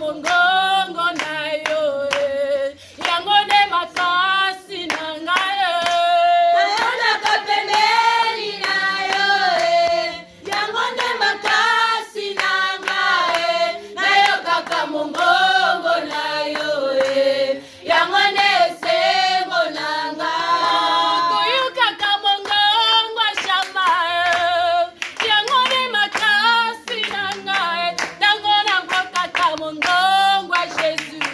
kamongongo na yo yango nde makasi na ngai nayonaka pembeni na yo yango nde makasi na ngai nayokaka mongongo na yo yango nde esengo na ngai koyokaka mongongo shama yango nde makasi na ngai ntango nakokaka mongongo a Jésus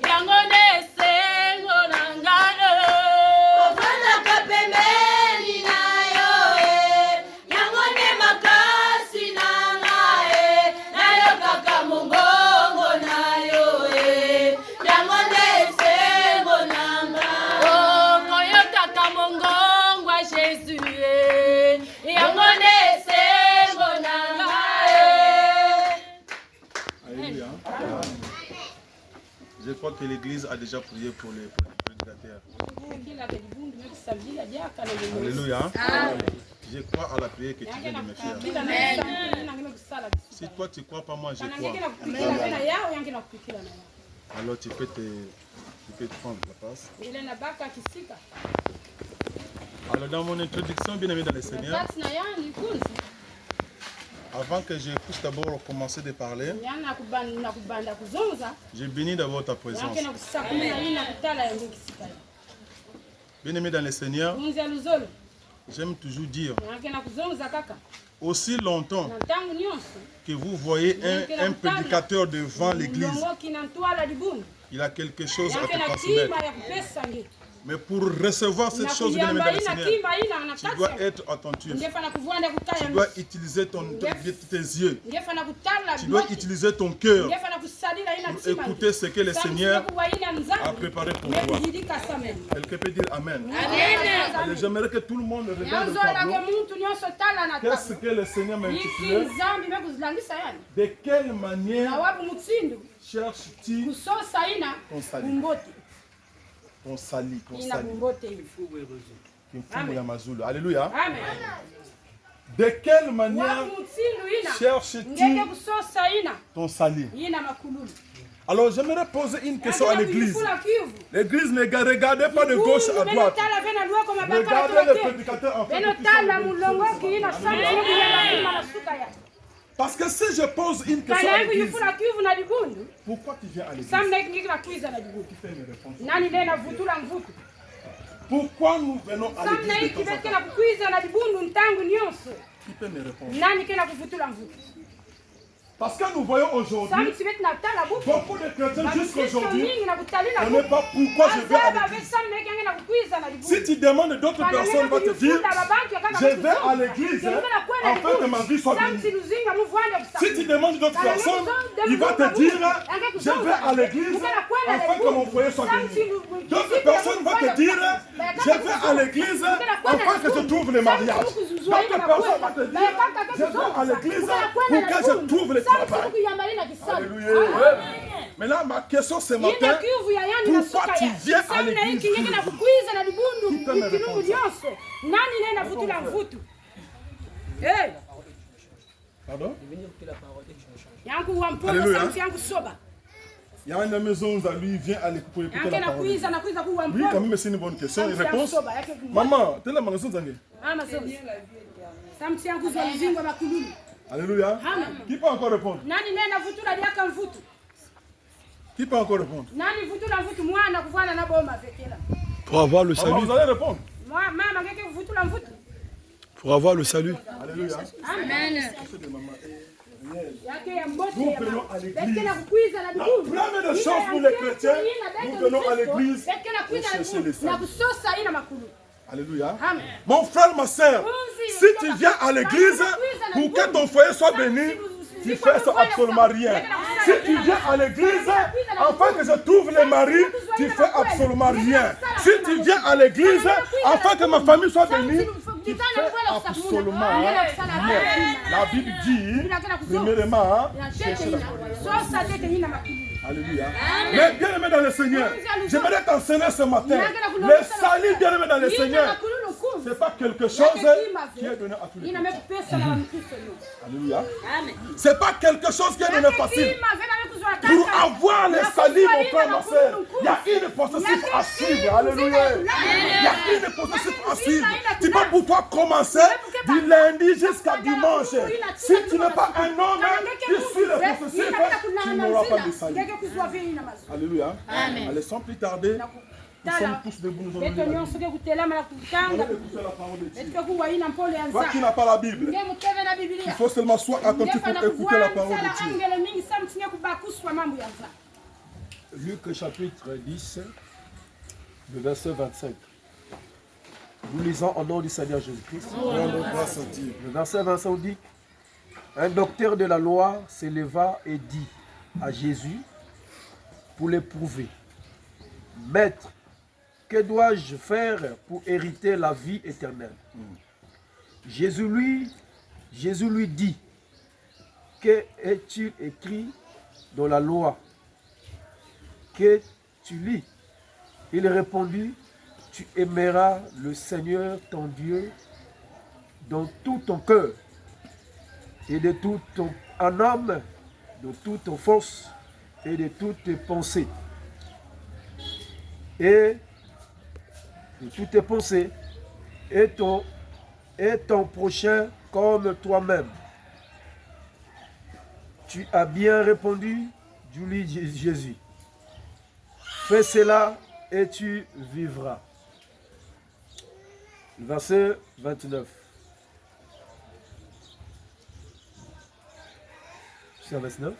yango nde esengo na ngai kovandaka pembeni na yo yango nde makasi na ngai nayokaka mongongo na yo yango nde esengo na ngai koyokaka mongongo a Jésus yango nde esengo na ngai. Alléluia. Je crois que l'église a déjà prié pour les prédicateurs. Alléluia. Je crois à la prière que tu viens de me faire. Si toi tu crois pas, moi je crois. Alors tu peux prendre la place. Alors dans mon introduction, bien aimé dans le Seigneur, avant que je puisse d'abord commencer de parler, je bénis d'abord ta présence. Bien aimé dans le Seigneur, j'aime toujours dire, aussi longtemps que vous voyez un prédicateur devant l'église, il a quelque chose à te transmettre. Mais pour recevoir cette chose, bien aimé dans le Seigneur, tu dois être attentif. Tu dois utiliser tes yeux. Tu dois utiliser ton cœur pour écouter ce que le Seigneur a préparé pour toi. Quelqu'un peut dire Amen. Allez, j'aimerais que tout le monde regarde le tableau. Qu'est-ce que le Seigneur m'a intitulé? De quelle manière cherches-tu ton salut? Ton salut, ton salut. Alléluia. De quelle manière cherches-tu ton salut? Alors j'aimerais poser une question à l'église. L'église, ne regardez pas de gauche à droite. Regardez le prédicateur en fait. Parce que si je pose une question à l'église, pourquoi tu viens à l'église? Pourquoi nous venons à l'église de temps en temps? Qui peut me répondre? Parce que nous voyons aujourd'hui, beaucoup de chrétiens jusqu'aujourd'hui, on ne sait pas pourquoi je vais à l'église. Si tu demandes d'autres personnes, vont te dire, je vais à l'église afin que ma vie soit bénie. Si tu demandes d'autres personnes, il va te dire, je vais à l'église afin que mon foyer soit béni. D'autres personnes vont te dire, je vais à l'église afin que je trouve le mariage. D'autres personnes vont te dire, je vais à l'église pour que je trouve le travail. Alléluia. Mais là, ma question ce matin, pourquoi tu viens à l'église? Qui peut me répondre? Pardon? Alléluia. Il y a une maison où lui vient à l'écouter la parole. Oui, quand même, c'est une bonne question. Une réponse? Maman, tu es la maison d'Angé? Alléluia. Qui peut encore répondre? Qui peut encore répondre? Pour avoir le salut. Vous allez répondre. Pour avoir le salut. Alléluia. Amen. Nous venons à l'église. La première des choses pour les chrétiens, nous venons à l'église pour chercher le salut. Alléluia. Mon frère, ma soeur, si tu viens à l'église pour que ton foyer soit béni, tu fais absolument rien. Si tu viens à l'église afin que je trouve le mari, tu fais absolument rien. Si tu viens à l'église afin que ma famille soit bénie, tu fais absolument rien. La Bible dit, premièrement, cherchez la gloire. Alléluia. Mais bien aimé dans le Seigneur, j'aimerais t'enseigner ce matin. Le salut, bien aimé dans le Seigneur, c'est pas quelque chose qui est donné à tous les chrétiens. Alléluia. C'est pas quelque chose qui est donné facile. Pour avoir les saluts, mon frère, ma soeur, il y a une processus à suivre. Alléluia. Il y a une processus à suivre. Tu peux pouvoir commencer du lundi jusqu'à dimanche. Si tu n'es pas un homme qui suit le processus, tu n'auras pas de salut. Alléluia. Allez, sans plus tarder, nous sommes tous debout, nous allons lire la Bible. Allez écouter la parole de Dieu. Toi qui n'as pas la Bible, il faut seulement soit attentif pour écouter la parole de Dieu. Luc chapitre 10, le verset 25. Nous lisons au nom du Seigneur Jésus-Christ. Le verset 25 dit: un docteur de la loi s'éleva et dit à Jésus pour l'éprouver: Maître, que dois-je faire pour hériter la vie éternelle? Jésus lui dit: que est-il écrit dans la loi que tu lis? Il répondit: tu aimeras le Seigneur ton Dieu dans tout ton cœur et de tout ton âme, de toute ton force et de toutes tes pensées. Et de toutes tes pensées et ton prochain comme toi-même. Tu as bien répondu, lui dit Jésus. Fais cela et tu vivras. Verset 29. Jusqu'à 29?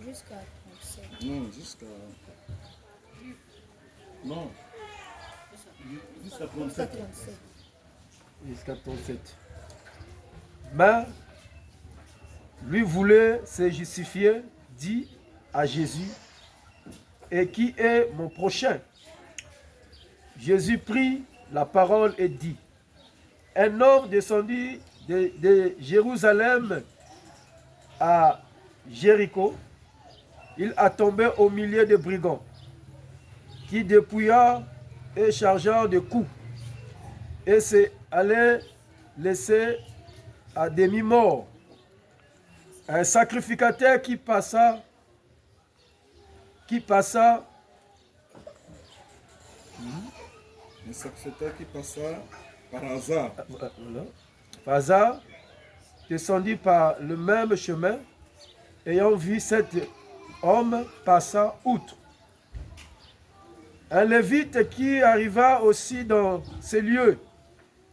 Jusqu'à 37. Non, jusqu'à... Non. Jusqu'à 37. Jusqu'à 37. Mais lui voulait se justifier, dit à Jésus: et qui est mon prochain? Jésus prit la parole et dit: un homme descendit de Jérusalem à Jéricho. Il a tombé au milieu de brigands qui, dépouillant et chargeant de coups, et s'est allé laisser à demi-mort. Un sacrificateur qui passa Un sacrificateur qui passa par hasard. Par hasard, descendit par le même chemin, ayant vu cet homme passant outre. Un lévite qui arriva aussi dans ces lieux,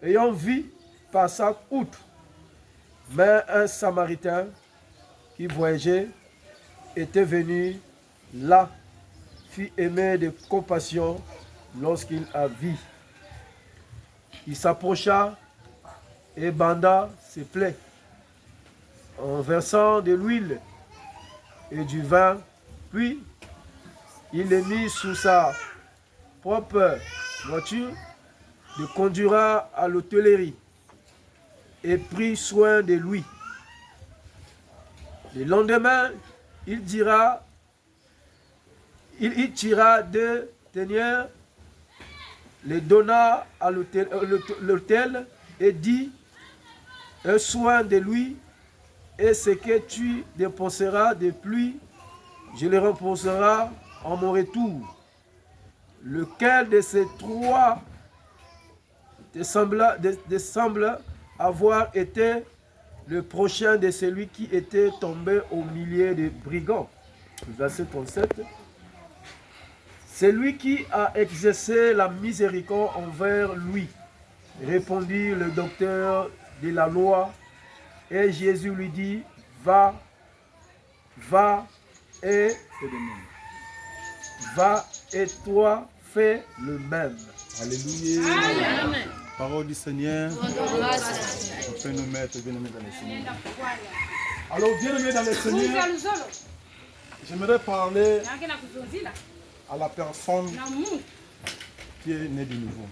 ayant vu passant outre. Mais un samaritain qui voyageait était venu là, fut aimé de compassion lorsqu'il a vu. Il s'approcha et banda ses plaies en versant de l'huile et du vin, puis il les mit sous sa propre voiture, le conduira à l'hôtellerie et prit soin de lui. Le lendemain, il tira 2 deniers, les donna à l'hôtel et dit: un soin de lui, et ce que tu dépenseras de plus, je le rembourserai en mon retour. Lequel de ces 3 te semble avoir été le prochain de celui qui était tombé au milieu des brigands? Verset 37. Celui qui a exercé la miséricorde envers lui, répondit le docteur de la loi. Et Jésus lui dit: va et toi fais le même. Alléluia. Amen. Parole du Seigneur. On peut nous mettre bien-aimés dans le Seigneur. Alors, bien-aimés dans le Seigneur, j'aimerais parler à la personne qui est née de nouveau.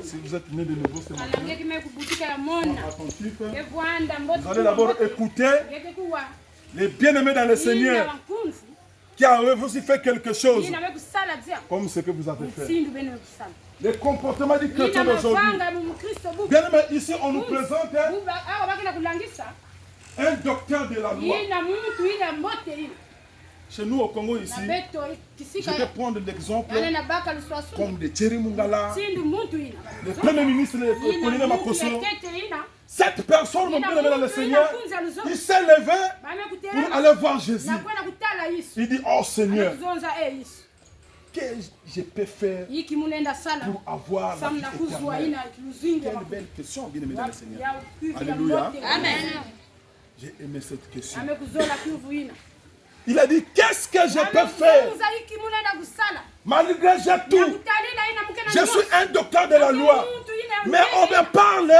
Si vous êtes né de nouveau, c'est maintenant. Attentif. Vous allez d'abord écouter les bien-aimés dans le Seigneur qui a aussi fait quelque chose comme ce que vous avez fait. le comportement du chrétien d'aujourd'hui. Bien aimé, ici on nous présente un docteur de la loi. Chez nous au Congo ici, je vais prendre l'exemple comme de Thierry Mungala, le premier ministre de Pauline Makosso. Cette personne, mon bien aimé dans le Seigneur, il s'est levé pour aller voir Jésus. Il dit, oh Seigneur, qu'est-ce que je peux faire pour avoir la vie éternelle? Quelle belle question, bien aimé dans le Seigneur. Alléluia. Amen. J'ai aimé cette question. Il a dit, qu'est-ce que je peux faire? Malgré j'ai tout, je suis un docteur de la loi. Mais on me parle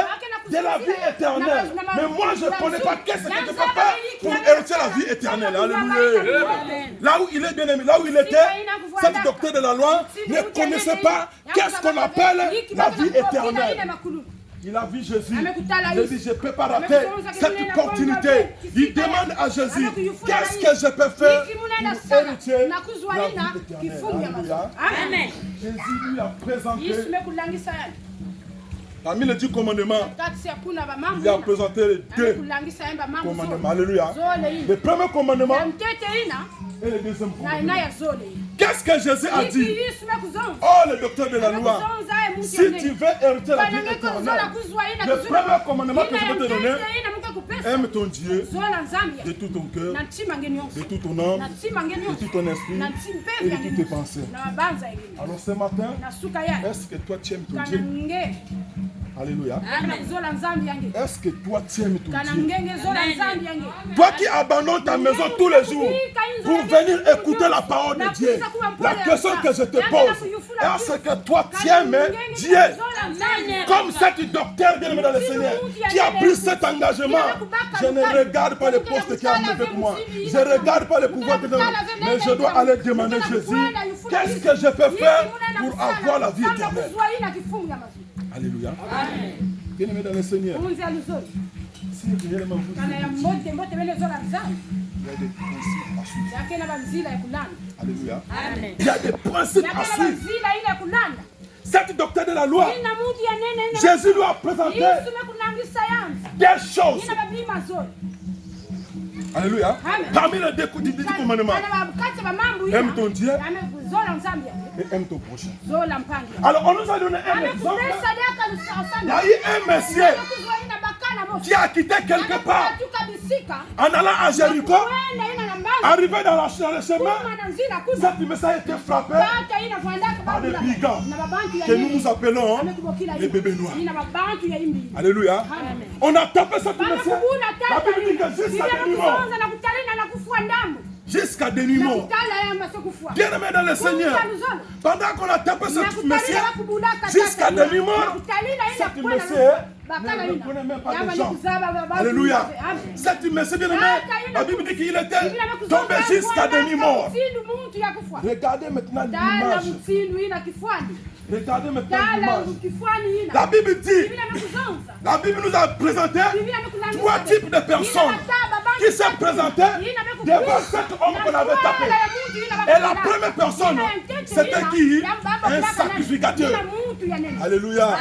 de la vie éternelle. Mais moi, je ne connais pas qu'est-ce que je peux faire pour hériter la vie éternelle. Alléluia. Là où il est bien aimé, là où il était, cet docteur de la loi ne connaissait pas qu'est-ce qu'on appelle la vie éternelle. Il a vu Jésus. Il dit, je ne peux pas rater cette opportunité. Il demande à Jésus, qu'est-ce que je peux faire pour hériter la vie éternelle. Alléluia. Jésus lui a présenté, parmi les 10 commandements, il a présenté les 2 commandements. Alléluia. Le premier commandement et le deuxième commandement. Qu'est-ce que Jésus a dit? Oh, le docteur de la loi, si tu veux hériter la vie éternelle, le premier commandement que je vais te donner, aime ton Dieu de tout ton cœur, de tout ton âme, de tout ton esprit et de toutes tes pensées. Alors ce matin, est-ce que toi tu aimes ton Dieu? Alléluia. Est-ce que toi tu aimes ton Dieu? Toi qui abandonnes ta maison tous les jours pour venir écouter la parole de Dieu, la question que je te pose, est-ce que toi tu aimes Dieu? Comme cet docteur bien aimé dans le Seigneur qui a pris cet engagement, je ne regarde pas le poste qui a avec moi, je ne regarde pas le pouvoir que j'ai, mais je dois aller demander Jésus, qu'est-ce que je peux faire pour avoir la vie éternelle? Alléluia. Bien aimé dans le Seigneur, si réellement vous il y a des principes à suivre. Alléluia. Il y a des principes à suivre. Cet docteur de la loi, Jésus lui a présenté des choses. Alléluia. Parmi les 10 commandements, aime ton Dieu et aime ton prochain. Alors on nous a donné un exemple. Il y a eu un monsieur qui a quitté quelque part en allant à Jéricho, arrivé dans le chemin, cet monsieur a été frappé par des brigands que nous appelons les bébés noirs. Alléluia. On a tapé cet monsieur. La Bible dit que jusqu'à dénuement. Bien aimé dans le Seigneur, pendant qu'on a tapé ce monsieur jusqu'à dénuement, cet monsieur ne connaît même pas de gens. Alléluia. Cet monsieur bien aimé, la Bible dit qu'il était tombé jusqu'à dénuement. Regardez maintenant l'image. Regardez maintenant l'image. La Bible dit, la Bible nous a présenté 3 types de personnes qui s'est présenté devant cet homme qu'on avait tapé. Et la première personne, c'était qui? Un sacrificateur. Alléluia.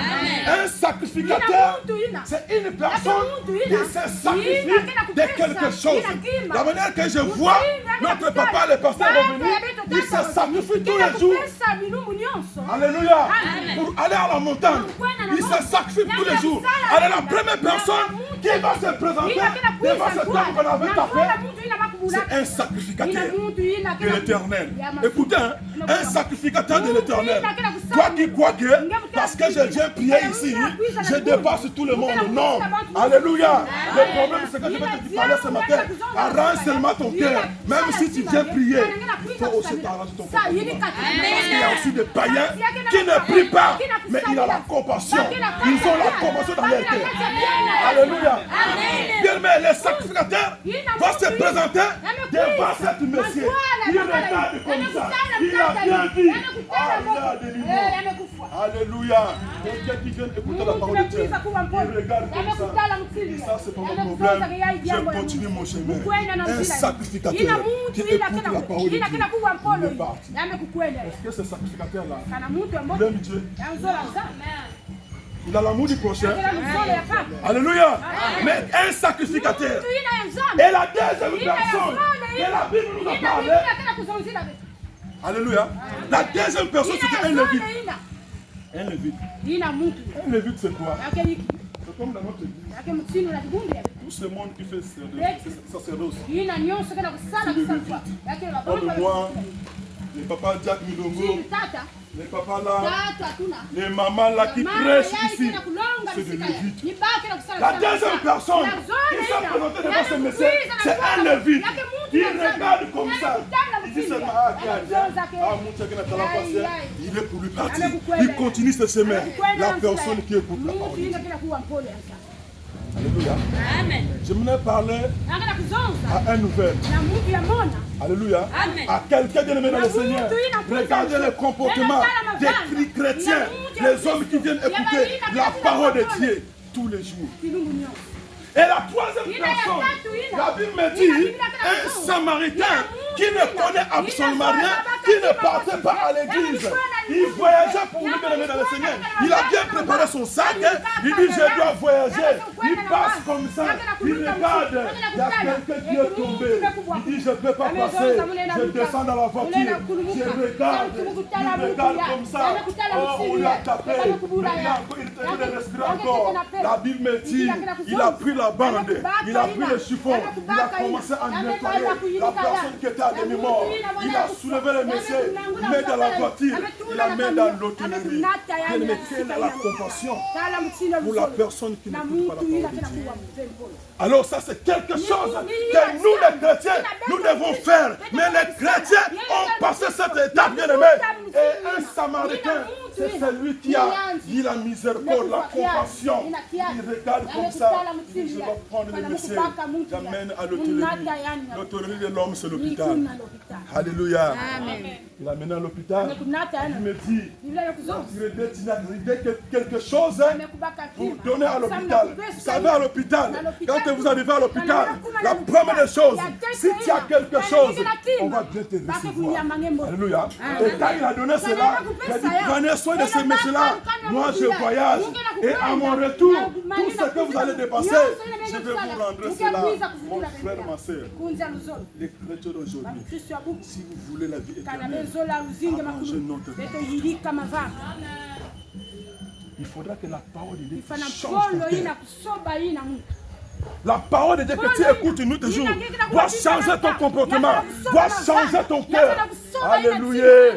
Un sacrificateur, c'est une personne qui se sacrifie de quelque chose. La manière que je vois notre papa, le pasteur revenu, il se sacrifie tous les jours. Alléluia. Pour aller à la montagne, il se sacrifie tous les jours. Alors la première personne qui va se présenter devant cet homme qu'on avait tapé, c'est un sacrificateur de l'Éternel. Écoutez, un sacrificateur de l'Éternel. Toi qui crois que, parce que je viens prier ici, je dépasse tout le monde. Non. Alléluia. Le problème, c'est que je vais te parler ce matin. Arrange seulement ton cœur. Même si tu viens prier, il faut aussi t'arranger ton cœur. Parce qu'il y a aussi des païens qui ne prient pas, mais ils ont la compassion. Ils ont la compassion dans leur cœur. Alléluia. Bien, mais les sacrificateurs vont se présenter devant cet monsieur. Il regarde comme ça. Il a bien dit. Ah, il a délivré. Alléluia. Alléluia. Quelqu'un qui vient écouter la parole de Dieu, il regarde comme ça. Il dit ça, c'est pas mon problème. Je continue mon chemin. Un sacrificateur qui écoute la parole de Dieu, il est parti. Est-ce que ce sacrificateur-là, il aime Dieu? Il a l'amour du prochain. Alléluia. Mais un sacrificateur. Et la deuxième personne que la Bible nous a parlé. Alléluia. La deuxième personne, c'est un lévite. Un lévite. Un lévite, c'est quoi? C'est comme dans notre église. Tout ce monde qui fait sacerdoce. C'est lévite. Comme moi, le papa Jack Milongo. Les papas là, les mamans là qui prêchent ici, c'est des lévites. La deuxième personne qui s'est présentée devant ce monsieur, c'est un lévite. Il regarde comme ça. Il dit seulement, il est pour lui partir. Il continue ce chemin. La personne qui écoute la parole. Alléluia. Je voulais parler à un nouvel. Alléluia. À quelqu'un de aimé dans le Seigneur. Regardez le comportement des chrétiens, les hommes qui viennent écouter la parole de Dieu tous les jours. Et la troisième personne, la Bible me dit, un Samaritain qui ne connaît absolument rien, qui ne partait pas à l'église. Il voyageait pour nous donner dans le Seigneur. Il a bien préparé son sac. Il dit, je dois voyager. Il passe comme ça. Il regarde. Il y a quelqu'un qui est tombé. Il dit, je ne peux pas passer. Je descends dans la voiture. Je regarde. Il regarde comme ça. Oh, on l'a tapé. Il respire encore. La Bible me dit, il a pris la bande. Il a pris le chiffon. Il a commencé à nettoyer la personne qui était à demi-mort. Il a soulevé le monsieur. Il met dans la voiture. Il la met dans l'autonomie. Mais quelle est la compassion pour la personne qui n'écoute pas la parole de Dieu? Alors ça c'est quelque chose que nous les chrétiens, nous devons faire. Mais les chrétiens ont passé cette étape, bien aimé. Et un Samaritain, c'est celui qui a dit la miséricorde, la compassion. Il regarde comme ça. Il dit, je vais prendre le monsieur. J'amène à l'autonomie. L'autonomie de l'homme, c'est l'hôpital. Alléluia. Il l'a mené à l'hôpital. Il me dit, quelque chose pour donner à l'hôpital. Vous savez, à l'hôpital, quand vous arrivez à l'hôpital, la première des choses, si tu as quelque chose, on va bien te recevoir. Alléluia. Et quand il a donné cela, il a dit, prenez soin de ces messieurs-là. Moi, je voyage. Et à mon retour, tout ce que vous allez dépenser, je vais vous rendre cela. Mon frère, ma soeur, les chrétiens d'aujourd'hui, si vous voulez la vie éternelle, arrangez notre vie. Il faudra que la parole de Dieu change ton cœur. La parole de Dieu que tu écoutes nous toujours doit changer ton comportement, doit changer ton cœur. Alléluia.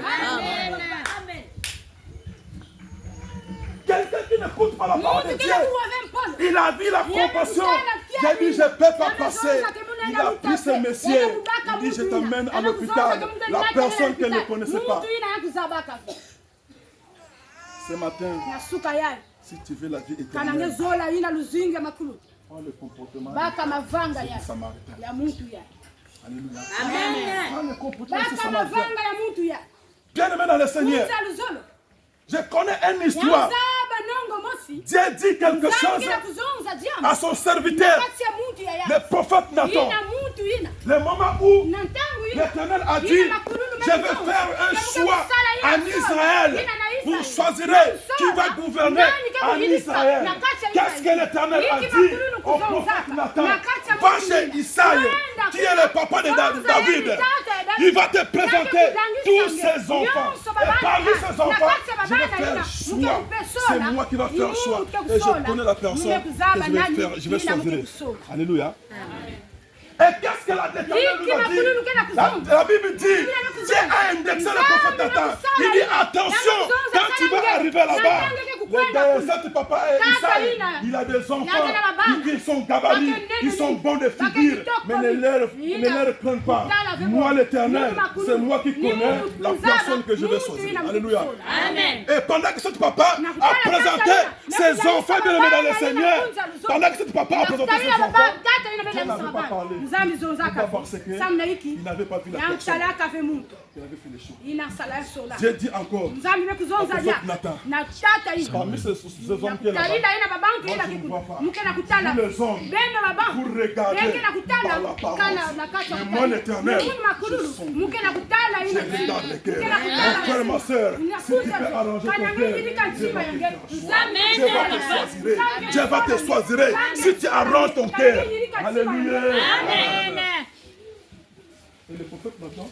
Quelqu'un qui n'écoute pas la parole de Dieu, il a vu la compassion. J'ai dit, je ne peux pas passer. Il a pris ce monsieur. Il dit, je t'emmène à l'hôpital. La personne qu'elle ne connaissait pas. Ce matin, si tu veux la vie éternelle, prends le comportement du Samaritain. Alléluia. Prends le comportement du Samaritain. Bien aimé dans le Seigneur, je connais une histoire. Dieu dit quelque chose à son serviteur, le prophète Nathan. Le moment où l'Éternel a dit, je vais faire un choix en Israël. Vous choisirez qui va gouverner en Israël. Qu'est-ce que l'Éternel a dit au prophète Nathan? Va chez Isaïe, qui est le papa de David. Il va te présenter tous ses enfants. Et parmi ses enfants, je vais faire un choix. C'est moi qui vais faire un choix. Et je connais la personne que je vais choisir. Alléluia. Et qu'est-ce que l'Éternel nous a dit? La Bible dit, Dieu a indexé le prophète Nathan. Il dit, attention, quand tu vas arriver là-bas, cette papa Isaïe, il a des enfants qui sont gabarits, ils sont bons de figure, mais ne les prennent pas. Moi, l'Éternel, c'est moi qui connais la personne que je vais choisir. Alléluia. Et pendant que cette papa a présenté ses enfants bien aimés dans le Seigneur, pendant que cette papa a présenté ses enfants, Dieu n'avait pas parlé. Parce qu'il n'avait pas vu la personne. Il avait fait les choses. J'ai dit encore, prophète Nathan, parmi ces hommes qui est là-bas, moi je ne vois pas. Tous les hommes, pour regarder par la parole. Mais moi l'Éternel, je sonde. Je regarde les cœurs. Mon frère, ma soeur, si tu peux arranger ton cœur, Dieu va te choisir. Si tu arranges ton cœur. Alléluia. Amen. Et le prophète maintenant,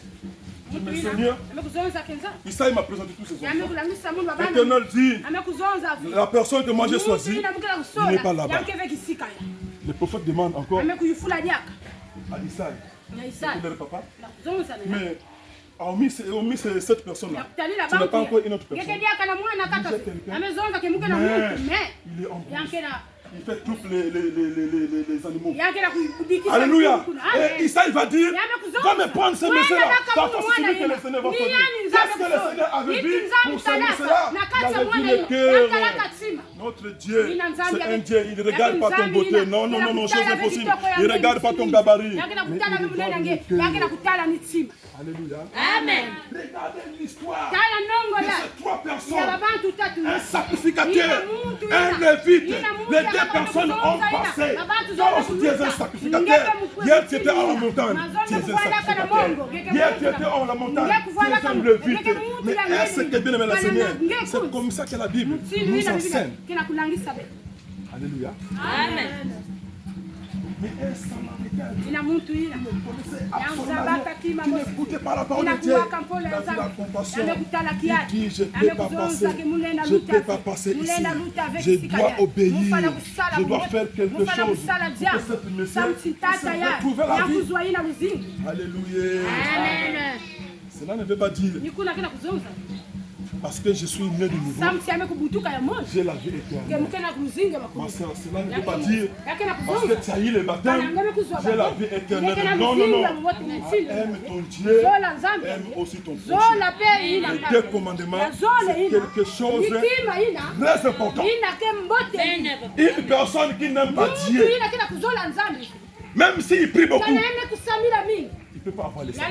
le Seigneur, il m'a présenté tous ces hommes. L'Éternel dit, la personne que moi j'ai choisie, il n'est pas là-bas. Le prophète demande encore à Isaïe, le papa, mais on mis cette personne-là. Ce n'est pas encore une autre personne. Mais il est en il fait tous les animaux. Alléluia. Et Isaïe va dire, va me prendre ce monsieur-là. Parfois c'est celui que le Seigneur va choisir. Qu'est-ce que le Seigneur avait dit pour ce monsieur-là? Il avait dit le cœur. Notre Dieu, c'est un Dieu. Il ne regarde pas ton beauté. Non, non, non, non, chose impossible. Il ne regarde pas ton gabarit. Mais il regarde le cœur. Alléluia. Amen. Regardez l'histoire de ces trois personnes. Un sacrificateur, un lévite. Les deux personnes ont passé. Toi aussi tu es un sacrificateur. Hier tu étais à la montagne. Tu es un sacrificateur. Hier tu étais à la montagne. Tu es un lévite. Mais est-ce que bien aimé le Seigneur, c'est comme ça que la Bible nous enseigne. Alléluia. Amen. Mais un Samaritain qui n'écoutait pas la parole de Dieu, il a vu la compassion. Il dit, je ne peux pas passer, je ne peux pas passer ici. Je dois obéir, je dois faire quelque chose pour que cette monsieur se retrouve la vie. Alléluia. Cela ne veut pas dire parce que je suis né de nouveau, j'ai la vie éternelle. Ma soeur, cela ne veut pas dire parce que tu as eu le baptême, j'ai la vie éternelle. Non, non, non. Aime ton Dieu, aime aussi ton prochain. Les deux commandements, c'est quelque chose de très important. Une personne qui n'aime pas Dieu, même s'il prie beaucoup, il ne peut pas avoir les saints.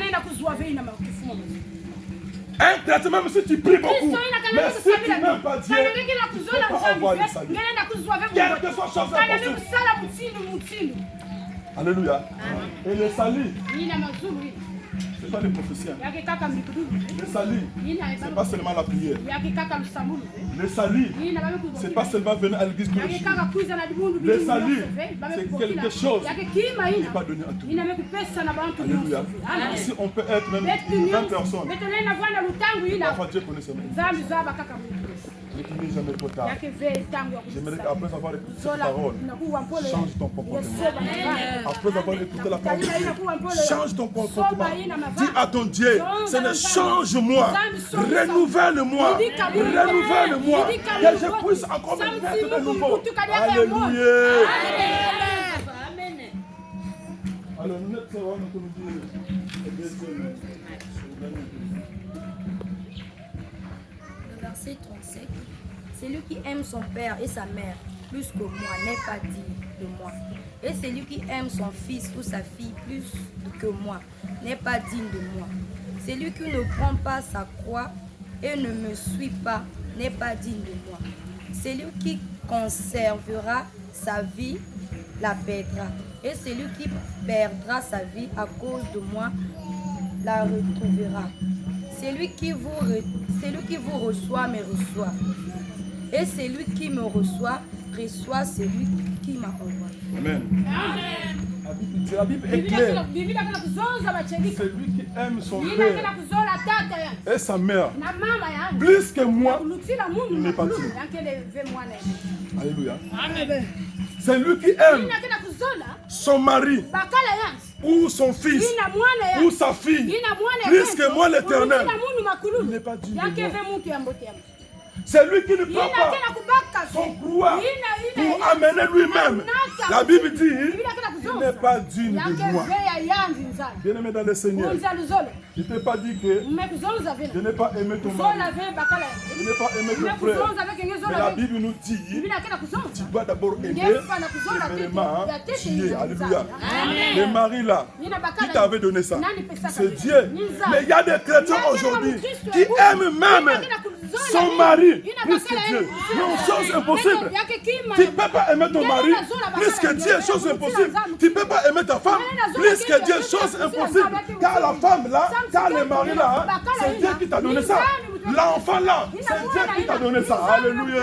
Un traitement, même si tu pries beaucoup, mais si tu n'aimes pas Dieu, tu ne peux pas avoir le salut. Quelle que soit chose impossible. Alléluia. Et le salut, ce n'est pas les prophéties. Le salut, ce n'est pas seulement la prière. Le salut, ce n'est pas seulement venir à l'église tous les jours. Le salut, c'est quelque chose qui n'est pas donné à tout le monde. Alléluia. Ici, on peut être même 20 personnes. Parfois, Dieu connaît ses mains. Mais qui n'est jamais trop tard. J'aimerais qu'après avoir écouté cette parole, change ton comportement. Après avoir écouté la parole de Dieu, change ton comportement. Dis à ton Dieu, Seigneur, change-moi, renouvelle-moi, renouvelle-moi, que je puisse encore me mettre de nouveau. Alléluia. Alors, nous sommes le verset 37. Celui qui aime son père et sa mère plus que moi n'est pas digne de moi. Et celui qui aime son fils ou sa fille plus que moi n'est pas digne de moi. Celui qui ne prend pas sa croix et ne me suit pas n'est pas digne de moi. Celui qui conservera sa vie la perdra. Et celui qui perdra sa vie à cause de moi la retrouvera. Celui qui vous reçoit me reçoit. Et celui qui me reçoit celui qui m'a envoyé. Amen. La Bible est claire. Celui qui aime son père et sa mère plus que moi, il n'est pas digne. Alléluia. Celui qui aime son mari ou son fils ou sa fille plus que moi l'Éternel, il n'est pas digne de moi. C'est lui qui ne prend pas son pouvoir pour amener lui-même. La Bible dit, qui n'est pas digne de moi. Bien-aimé dans le Seigneur, je ne t'ai pas dit que je n'ai pas aimé ton mari, je n'ai pas aimé ton frère. Mais la Bible nous dit, tu dois d'abord aimer, premièrement, Dieu. Alléluia. Le mari là, qui t'avait donné ça? C'est Dieu. Mais il y a des chrétiens aujourd'hui qui aiment même son mari plus que Dieu. Non, chose impossible. Tu ne peux pas aimer ton mari plus que Dieu, chose impossible. Tu ne peux pas aimer ta femme plus que Dieu, chose impossible. Car la femme là, car le mari là, c'est Dieu qui t'a donné ça. L'enfant là, c'est Dieu qui t'a donné ça. Alléluia.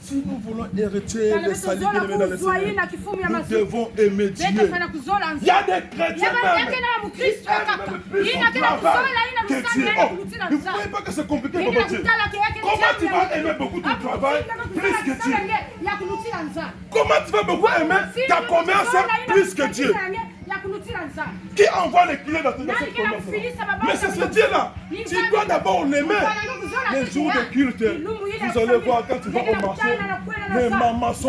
Si nous voulons hériter le salut dans le Seigneur, nous devons aimer Dieu. Il y a des chrétiens même qui aiment plus son travail que Dieu. Oh, ne vous voyez pas que c'est compliqué pour Dieu. Comment tu vas aimer beaucoup ton travail plus que Dieu? Comment tu vas beaucoup aimer ta commerce plus que Dieu? Qui envoie les clients dans cette commerce? Mais c'est ce Dieu-là. Tu dois d'abord l'aimer. Les jours de culte, vous allez voir quand tu vas au marché, les mamans sont